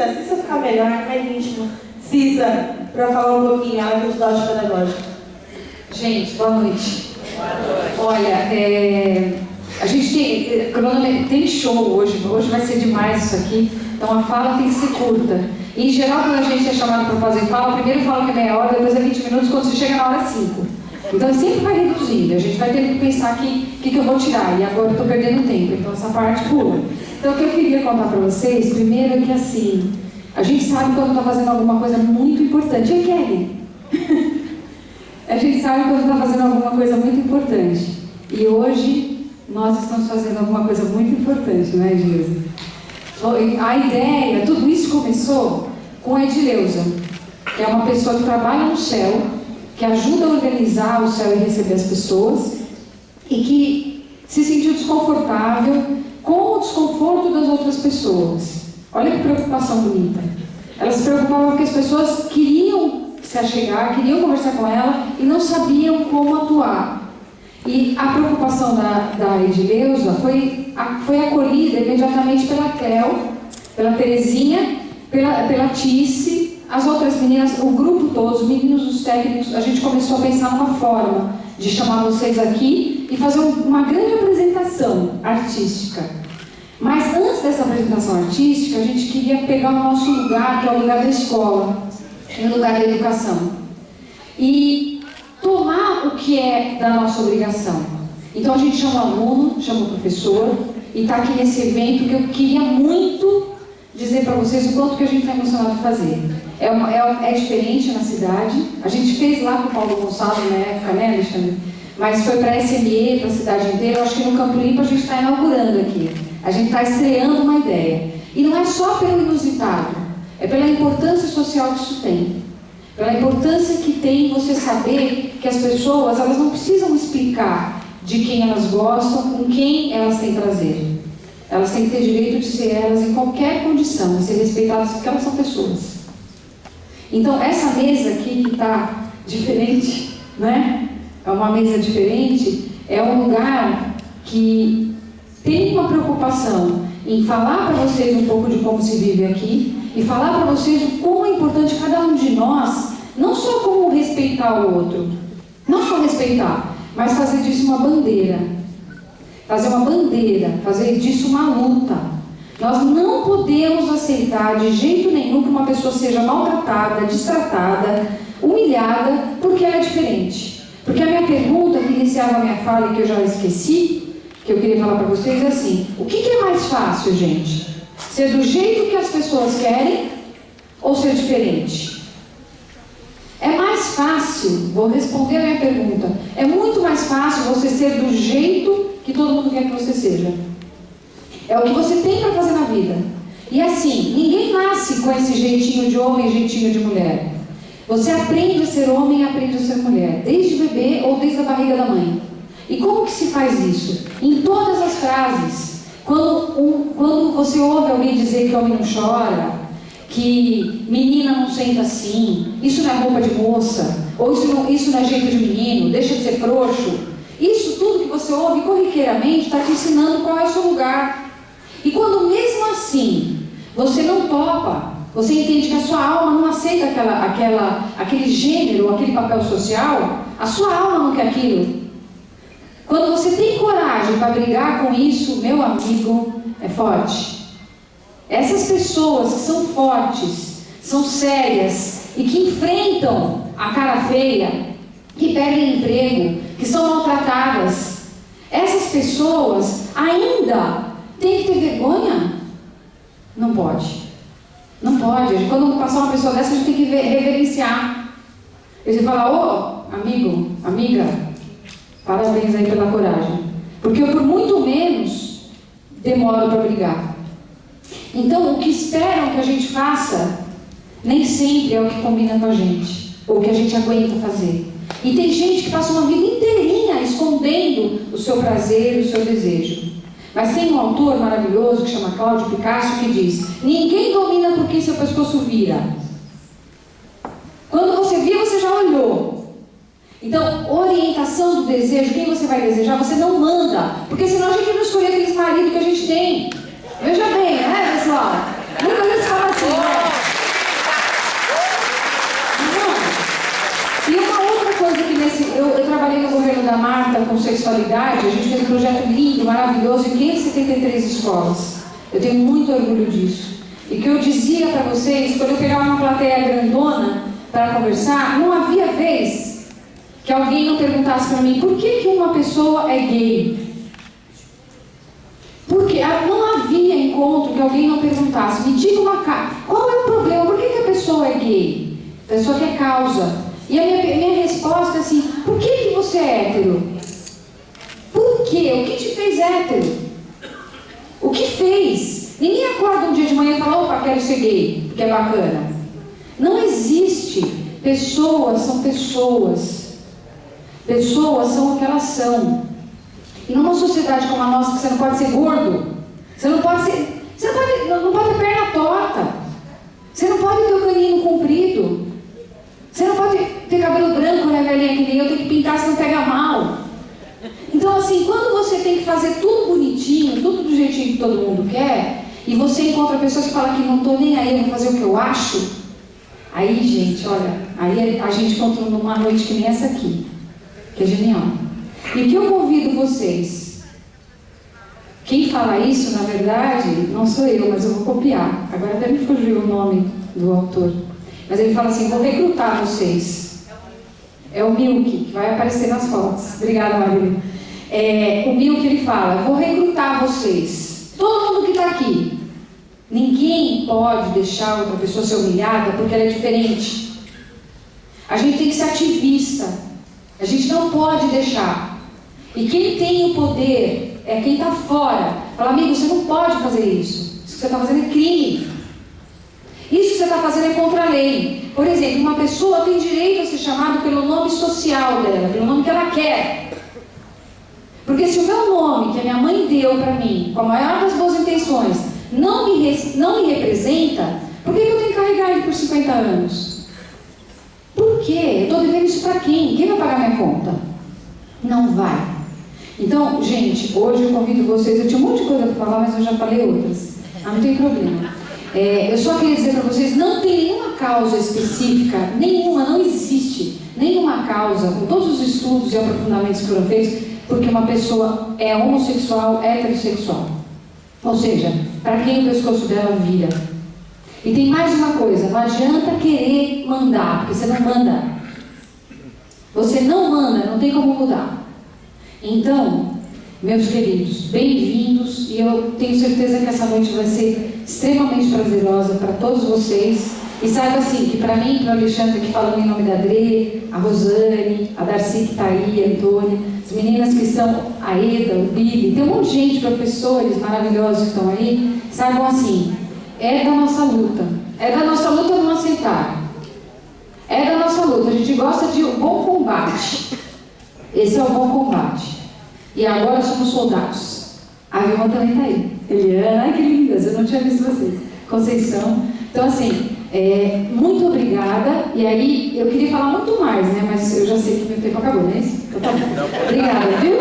Cissa ficar melhor, mais íntimo. Cissa, para falar um pouquinho, ela é metodologia pedagógica. Gente, boa noite. Olha, a gente tem show hoje vai ser demais isso aqui, então a fala tem que ser curta. E, em geral, quando a gente é chamado para fazer fala, primeiro fala que é meia hora, depois é 20 minutos, quando você chega na hora 5. Então sempre vai reduzindo, a gente vai ter que pensar aqui o que eu vou tirar, e agora eu estou perdendo tempo, então essa parte pula. Então o que eu queria contar para vocês, primeiro é que assim, a gente sabe quando está fazendo alguma coisa muito importante. E Kelly? A gente sabe quando está fazendo alguma coisa muito importante. E hoje nós estamos fazendo alguma coisa muito importante, não é, Gilza? A ideia, tudo isso começou com a Edileuza, que é uma pessoa que trabalha no céu, que ajuda a organizar o céu e receber as pessoas, e que se sentiu desconfortável com o desconforto das outras pessoas. Olha que preocupação bonita. Ela se preocupava porque as pessoas queriam se achegar, queriam conversar com ela e não sabiam como atuar. E a preocupação da Edileuza foi acolhida imediatamente pela Cléo, pela Terezinha, pela Tice, as outras meninas, o grupo todo, os meninos, os técnicos. A gente começou a pensar numa forma de chamar vocês aqui e fazer uma grande apresentação artística. Mas antes dessa apresentação artística, a gente queria pegar o nosso lugar, que é o lugar da escola, o lugar da educação, e tomar o que é da nossa obrigação. Então a gente chama o aluno, chama o professor, e está aqui nesse evento que eu queria muito dizer para vocês o quanto que a gente está emocionado de fazer. É diferente na cidade, a gente fez lá com o Paulo Gonçalo na época, né, Alexandre? Mas foi para a SME, para a cidade inteira. Eu acho que no Campo Limpo a gente está inaugurando aqui. A gente está estreando uma ideia. E não é só pelo inusitado, é pela importância social que isso tem. Pela importância que tem você saber que as pessoas, elas não precisam explicar de quem elas gostam, com quem elas têm prazer. Elas têm que ter direito de ser elas em qualquer condição, e ser respeitadas porque elas são pessoas. Então, essa mesa aqui que está diferente, né? É uma mesa diferente, é um lugar que tem uma preocupação em falar para vocês um pouco de como se vive aqui e falar para vocês o como é importante cada um de nós, não só como respeitar o outro, não só respeitar, mas fazer disso uma bandeira. Fazer uma bandeira, fazer disso uma luta. Nós não podemos aceitar de jeito nenhum que uma pessoa seja maltratada, destratada, humilhada, porque ela é diferente. Porque a minha pergunta, que iniciava a minha fala e que eu já esqueci, que eu queria falar para vocês, é assim: o que é mais fácil, gente? Ser do jeito que as pessoas querem ou ser diferente? É mais fácil, vou responder a minha pergunta, é muito mais fácil você ser do jeito que todo mundo quer que você seja. É o que você tem para fazer na vida. E assim, ninguém nasce com esse jeitinho de homem e jeitinho de mulher. Você aprende a ser homem e aprende a ser mulher, desde bebê ou desde a barriga da mãe. E como que se faz isso? Em todas as frases. Quando você ouve alguém dizer que homem não chora, que menina não senta assim, isso não é roupa de moça, ou isso não é jeito de menino, deixa de ser frouxo. Isso tudo que você ouve corriqueiramente está te ensinando qual é o seu lugar. E quando mesmo assim você não topa, você entende que a sua alma não aceita aquele gênero, aquele papel social, a sua alma não quer aquilo. Quando você tem coragem para brigar com isso, meu amigo, é forte. Essas pessoas que são fortes, são sérias e que enfrentam a cara feia, que perdem emprego, que são maltratadas, essas pessoas ainda têm que ter vergonha? Não pode. Não pode. Quando passar uma pessoa dessa, a gente tem que reverenciar. E você fala: ô, amigo, amiga, parabéns aí pela coragem. Porque eu, por muito menos, demoro para brigar. Então, o que esperam que a gente faça, nem sempre é o que combina com a gente, ou o que a gente aguenta fazer. E tem gente que passa uma vida inteirinha escondendo o seu prazer e o seu desejo. Mas tem um autor maravilhoso que chama Cláudio Picasso que diz: ninguém domina por quem seu pescoço vira. Quando você vira, você já olhou. Então, orientação do desejo, quem você vai desejar, você não manda. Porque senão a gente não escolhe aqueles maridos que a gente tem. Veja bem, né, pessoal? Muitas vezes fala assim: com sexualidade, a gente fez um projeto lindo, maravilhoso, em 573 escolas. Eu tenho muito orgulho disso. E que eu dizia para vocês, quando eu pegava uma plateia grandona para conversar, não havia vez que alguém não perguntasse para mim por que uma pessoa é gay. Porque não havia encontro que alguém não perguntasse, me diga qual é o problema, por que a pessoa é gay? A pessoa quer causa. E a minha resposta é assim, por que você é hétero? Por quê? O que te fez hétero? O que fez? Ninguém acorda um dia de manhã e fala, opa, quero ser gay, porque é bacana. Não existe. Pessoas são pessoas. Pessoas são o que elas são. E numa sociedade como a nossa, que você não pode ser gordo, você não pode ser, não pode ter perna torta, você não pode ter o canino comprido, você não pode ter cabelo branco, né, velhinha, que nem eu, tenho que pintar, senão pega mal. Então, assim, quando você tem que fazer tudo bonitinho, tudo do jeitinho que todo mundo quer, e você encontra pessoas que falam que não estou nem aí, eu vou fazer o que eu acho, aí, gente, olha, aí a gente encontra numa noite que nem essa aqui, que é genial. E o que eu convido vocês, quem fala isso, na verdade, não sou eu, mas eu vou copiar. Agora até me fugiu o nome do autor. Mas ele fala assim, vou recrutar vocês. É o Milk, que vai aparecer nas fotos. Obrigada, Marília. O Milk, ele fala, vou recrutar vocês. Todo mundo que está aqui. Ninguém pode deixar outra pessoa ser humilhada porque ela é diferente. A gente tem que ser ativista. A gente não pode deixar. E quem tem o poder é quem está fora. Fala, amigo, você não pode fazer isso. Isso que você está fazendo é crime. Isso que você está fazendo é contra a lei. Por exemplo, uma pessoa tem direito a ser chamada pelo nome social dela, pelo nome que ela quer. Porque se o meu nome, que a minha mãe deu para mim, com a maior das boas intenções, não me representa, por que eu tenho que carregar ele por 50 anos? Por quê? Eu estou devendo isso para quem? Quem vai pagar minha conta? Não vai. Então, gente, hoje eu convido vocês, eu tinha um monte de coisa para falar, mas eu já falei outras. Não tem problema. Eu só queria dizer para vocês, não tem nenhuma causa específica, nenhuma, não existe nenhuma causa, com todos os estudos e aprofundamentos que foram feitos, porque uma pessoa é homossexual, heterossexual. Ou seja, para quem o pescoço dela vira. E tem mais uma coisa, não adianta querer mandar, porque você não manda. Você não manda, não tem como mudar. Então, meus queridos, bem-vindos, e eu tenho certeza que essa noite vai ser extremamente prazerosa para todos vocês. E saiba assim, que para mim, para o Alexandre que fala em nome da Adri, a Rosane, a Darcy que está aí, a Antônia, as meninas que estão, a Eda, o Billy, tem um monte de gente, professores maravilhosos que estão aí, saibam assim, é da nossa luta não aceitar. É da nossa luta, a gente gosta de um bom combate. Esse é o bom combate. E agora somos soldados. A Vilma também está aí. Eliana, ai que lindas, eu não tinha visto vocês. Conceição. Então, assim, muito obrigada. E aí, eu queria falar muito mais, né? Mas eu já sei que meu tempo acabou, não é isso? Então, tá bom. Obrigada, viu?